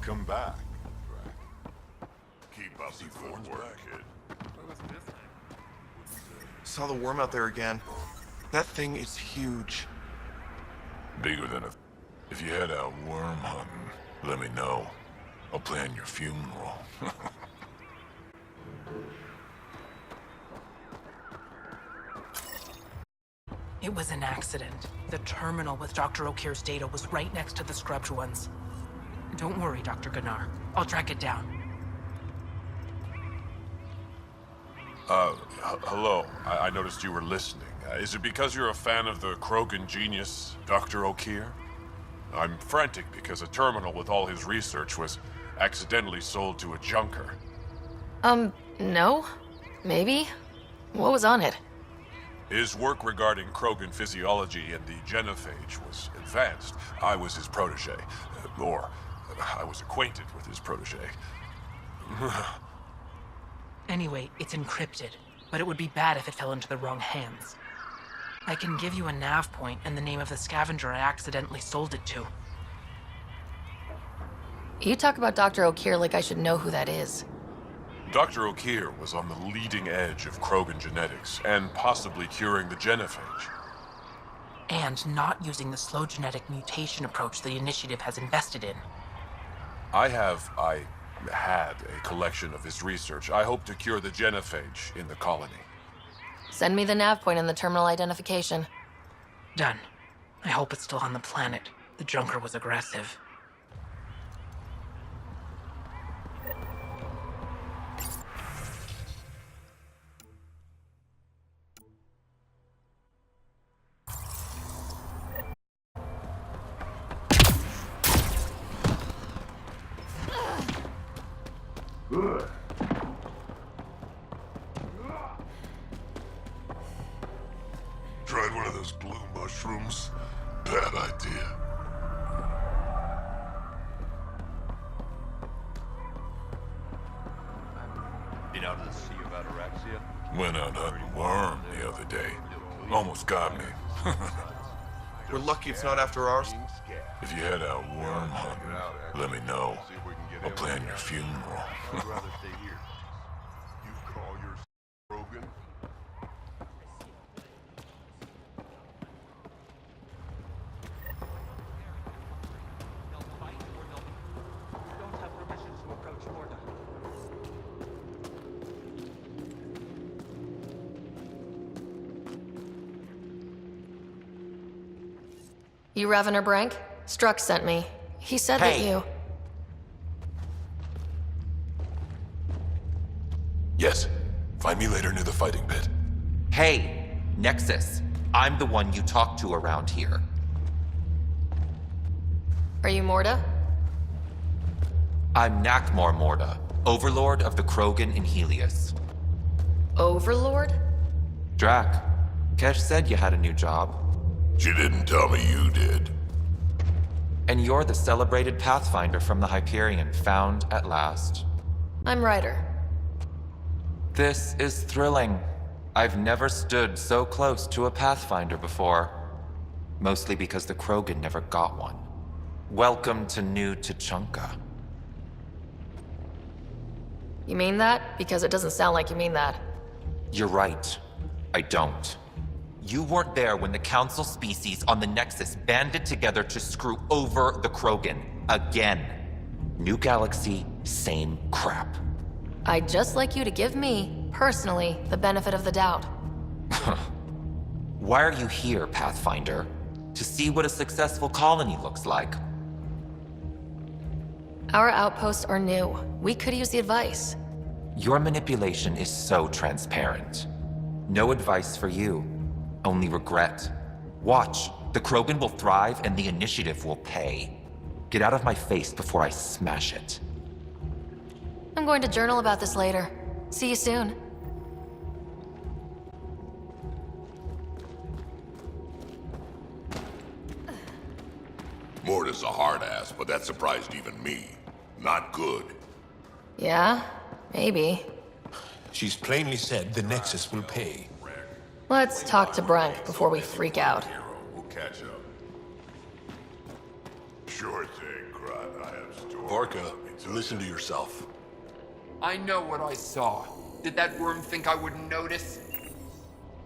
Welcome back. Keep up the good work, kid. Saw the worm out there again. That thing is huge. Bigger than a... If you head out worm hunting, let me know. I'll plan your funeral. It was an accident. The terminal with Dr. O'Keefe's data was right next to the scrubbed ones. Don't worry, Dr. Gunnar. I'll track it down. Hello. I noticed you were listening. Is it because you're a fan of the Krogan genius, Dr. O'Keefe? I'm frantic because a terminal with all his research was accidentally sold to a junker. No? Maybe? What was on it? His work regarding Krogan physiology and the genophage was advanced. I was his protege. Or, I was acquainted with his protege. Anyway, it's encrypted, but it would be bad if it fell into the wrong hands. I can give you a nav point and the name of the scavenger I accidentally sold it to. You talk about Dr. O'Keefe like I should know who that is. Dr. O'Keefe was on the leading edge of Krogan genetics, and possibly curing the genophage. And not using the slow genetic mutation approach the Initiative has invested in. I had a collection of his research. I hope to cure the genophage in the colony. Send me the nav point and the terminal identification. Done. I hope it's still on the planet. The junker was aggressive. Good. Tried one of those blue mushrooms? Bad idea. Been out of the sea of ataraxia? Went out hunting worm the other day. Almost got me. We're lucky it's not after ours. If you head out worm hunting, let me know. I'll plan your funeral. I'd rather stay here. You call your Krogan? You Ravener Brank? Struck sent me. He said that you... Yes. Find me later near the fighting pit. Hey, Nexus. I'm the one you talk to around here. Are you Morda? I'm Nakmor Morda, Overlord of the Krogan in Helios. Overlord? Drac, Kesh said you had a new job. She didn't tell me you did. And you're the celebrated Pathfinder from the Hyperion, found at last. I'm Ryder. This is thrilling. I've never stood so close to a Pathfinder before. Mostly because the Krogan never got one. Welcome to New Tuchanka. You mean that? Because it doesn't sound like you mean that. You're right. I don't. You weren't there when the Council species on the Nexus banded together to screw over the Krogan. Again. New galaxy, same crap. I'd just like you to give me, personally, the benefit of the doubt. Why are you here, Pathfinder? To see what a successful colony looks like. Our outposts are new. We could use the advice. Your manipulation is so transparent. No advice for you. Only regret. Watch. The Krogan will thrive and the Initiative will pay. Get out of my face before I smash it. I'm going to journal about this later. See you soon. Morda's a hard ass, but that surprised even me. Not good. Yeah? Maybe. She's plainly said the Nexus will pay. Let's talk to Brank before we freak out. We'll catch up. Sure thing, Varka, listen to yourself. I know what I saw. Did that worm think I wouldn't notice?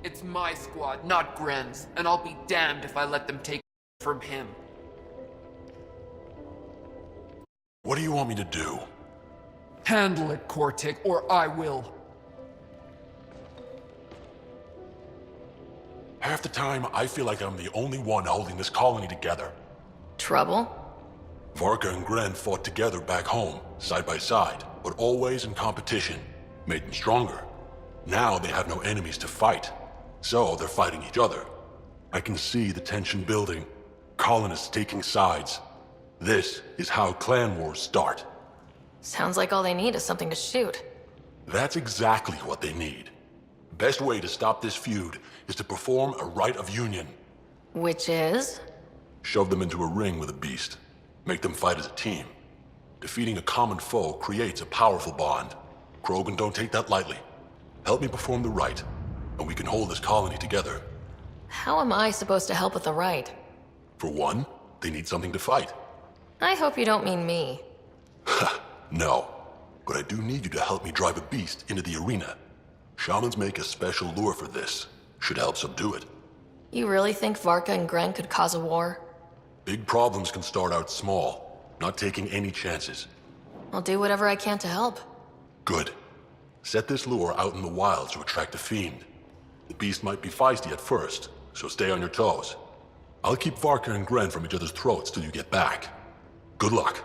It's my squad, not Gren's, and I'll be damned if I let them take it from him. What do you want me to do? Handle it, Cortic, or I will. Half the time, I feel like I'm the only one holding this colony together. Trouble? Varka and Gren fought together back home, side by side, but always in competition. Made them stronger. Now they have no enemies to fight, so they're fighting each other. I can see the tension building, colonists taking sides. This is how clan wars start. Sounds like all they need is something to shoot. That's exactly what they need. Best way to stop this feud is to perform a rite of union. Which is? Shove them into a ring with a beast. Make them fight as a team. Defeating a common foe creates a powerful bond. Krogan don't take that lightly. Help me perform the rite, and we can hold this colony together. How am I supposed to help with the rite? For one, they need something to fight. I hope you don't mean me. No, but I do need you to help me drive a beast into the arena. Shamans make a special lure for this. Should help subdue it. You really think Varka and Gren could cause a war? Big problems can start out small, not taking any chances. I'll do whatever I can to help. Good. Set this lure out in the wild to attract a fiend. The beast might be feisty at first, so stay on your toes. I'll keep Varka and Gren from each other's throats till you get back. Good luck.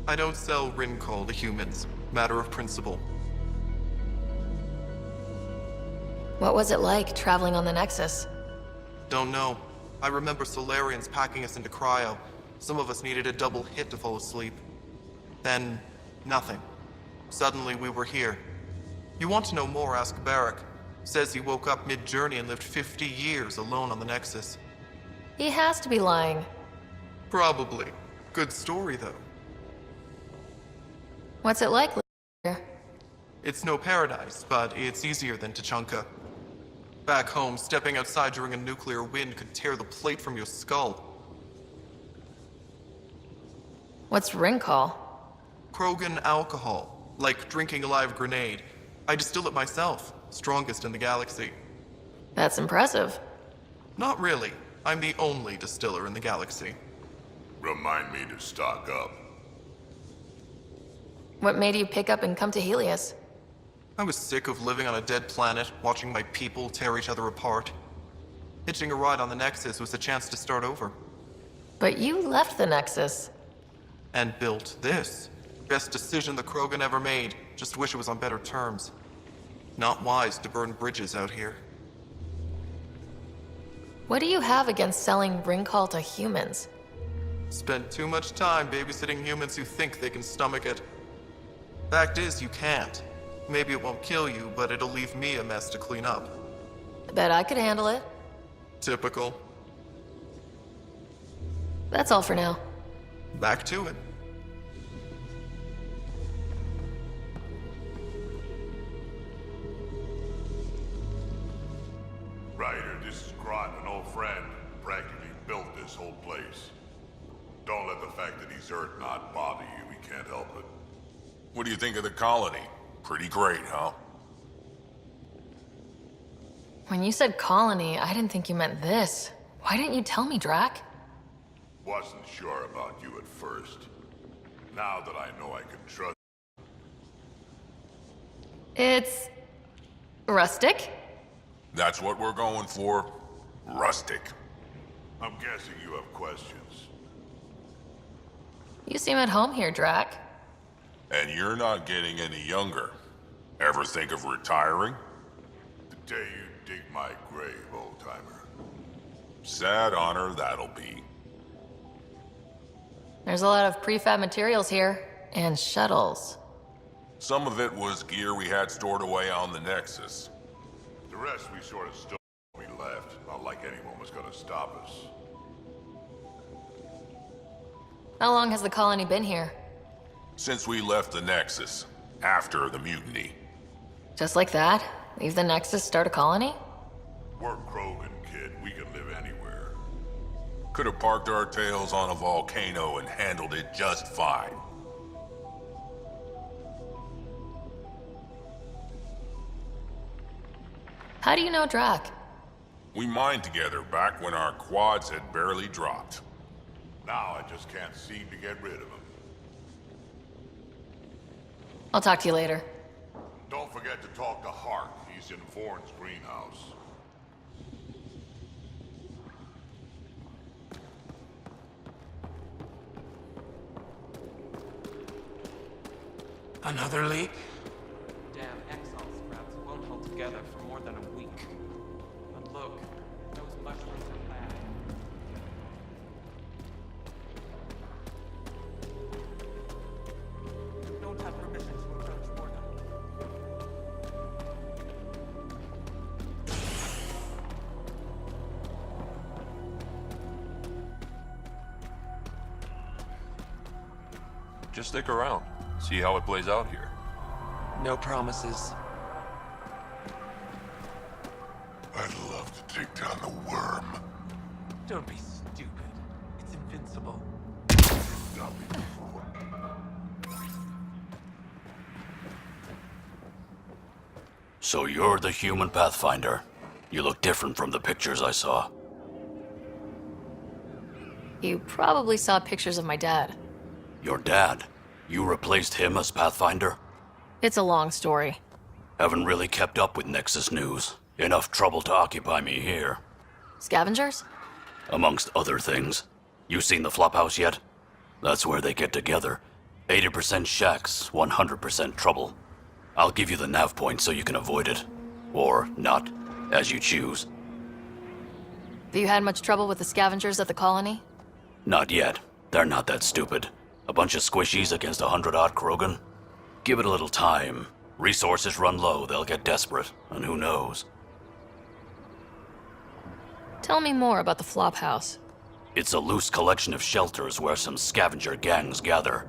I don't sell Rincol to humans. Matter of principle. What was it like, traveling on the Nexus? Don't know. I remember Solarians packing us into cryo. Some of us needed a double hit to fall asleep. Then, nothing. Suddenly we were here. You want to know more, ask Barrack. Says he woke up mid-journey and lived 50 years alone on the Nexus. He has to be lying. Probably. Good story, though. What's it like living here? It's no paradise, but it's easier than Tachanka. Back home, stepping outside during a nuclear wind could tear the plate from your skull. What's Rincol? Krogan alcohol, like drinking a live grenade. I distill it myself, strongest in the galaxy. That's impressive. Not really. I'm the only distiller in the galaxy. Remind me to stock up. What made you pick up and come to Helios? I was sick of living on a dead planet, watching my people tear each other apart. Hitching a ride on the Nexus was a chance to start over. But you left the Nexus. And built this. Best decision the Krogan ever made. Just wish it was on better terms. Not wise to burn bridges out here. What do you have against selling Rincol to humans? Spent too much time babysitting humans who think they can stomach it. Fact is, you can't. Maybe it won't kill you, but it'll leave me a mess to clean up. I bet I could handle it. Typical. That's all for now. Back to it. Ryder, this is Grot, an old friend. Practically built this whole place. Don't let the fact that he's Earth not bother you. We can't help it. What do you think of the colony? Pretty great, huh? When you said colony, I didn't think you meant this. Why didn't you tell me, Drac? Wasn't sure about you at first. Now that I know I can trust. It's... rustic? That's what we're going for. Rustic. I'm guessing you have questions. You seem at home here, Drac. And you're not getting any younger. Ever think of retiring? The day you dig my grave, old-timer. Sad honor that'll be. There's a lot of prefab materials here, and shuttles. Some of it was gear we had stored away on the Nexus. The rest we sort of stole when we left. Not like anyone was gonna stop us. How long has the colony been here? Since we left the Nexus. after the mutiny. Just like that? Leave the Nexus, start a colony? We're Krogan, kid. We can live anywhere. Could have parked our tails on a volcano and handled it just fine. How do you know Drac? We mined together back when our quads had barely dropped. Now I just can't seem to get rid of him. I'll talk to you later. Don't forget to talk to Hart. He's in Vorn's greenhouse. Another leak? Damn exile scraps won't hold together for more than a week. But look, those mushrooms are bad. Don't have permission to approach Morgan. Just stick around. See how it plays out here. No promises. I'd love to take down the worm. Don't be stupid. It's invincible. Not me before. So you're the human Pathfinder. You look different from the pictures I saw. You probably saw pictures of my dad. Your dad? You replaced him as Pathfinder? It's a long story. Haven't really kept up with Nexus news. Enough trouble to occupy me here. Scavengers? Amongst other things. You seen the Flophouse yet? That's where they get together. 80% shacks, 100% trouble. I'll give you the nav point so you can avoid it. Or not, as you choose. Have you had much trouble with the scavengers at the colony? Not yet. They're not that stupid. A bunch of squishies against 100-odd Krogan? Give it a little time. Resources run low, they'll get desperate, and who knows? Tell me more about the Flophouse. It's a loose collection of shelters where some scavenger gangs gather.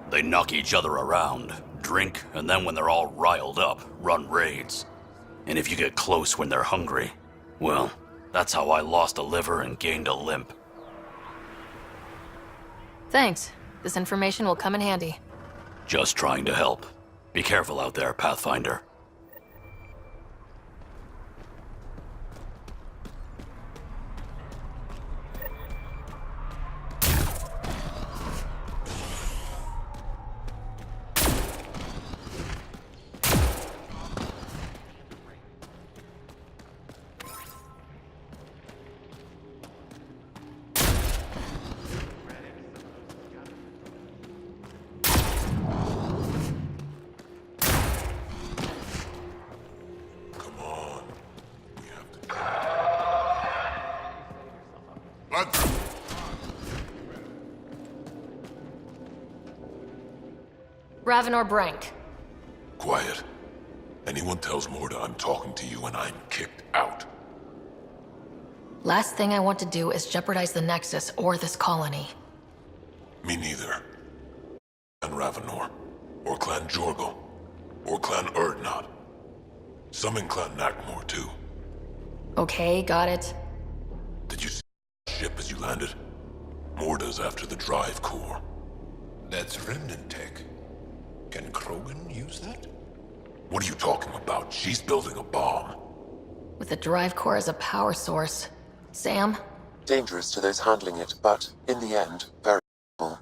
They knock each other around, drink, and then when they're all riled up, run raids. And if you get close when they're hungry, well, that's how I lost a liver and gained a limp. Thanks. This information will come in handy. Just trying to help. Be careful out there, Pathfinder. Ravenor Brank. Quiet. Anyone tells Morda I'm talking to you and I'm kicked out. Last thing I want to do is jeopardize the Nexus or this colony. Me neither. Clan Ravenor, or Clan Jorgal, or Clan Urdnot. Some in Clan Nakmor too. Okay, got it. Did you see the ship as you landed? Morda's after the drive core. That's remnant tech. Can Krogan use that? What are you talking about? She's building a bomb. With the drive core as a power source. Sam? Dangerous to those handling it, but in the end, very useful.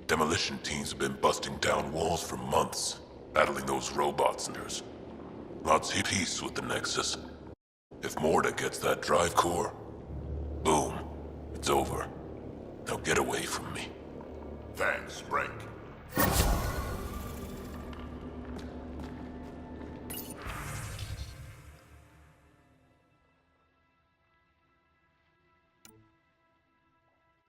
Demolition teams have been busting down walls for months, battling those robots and theirs. Lots of peace with the Nexus. If Morda gets that drive core, boom, it's over. Now get away from me. Thanks, Frank.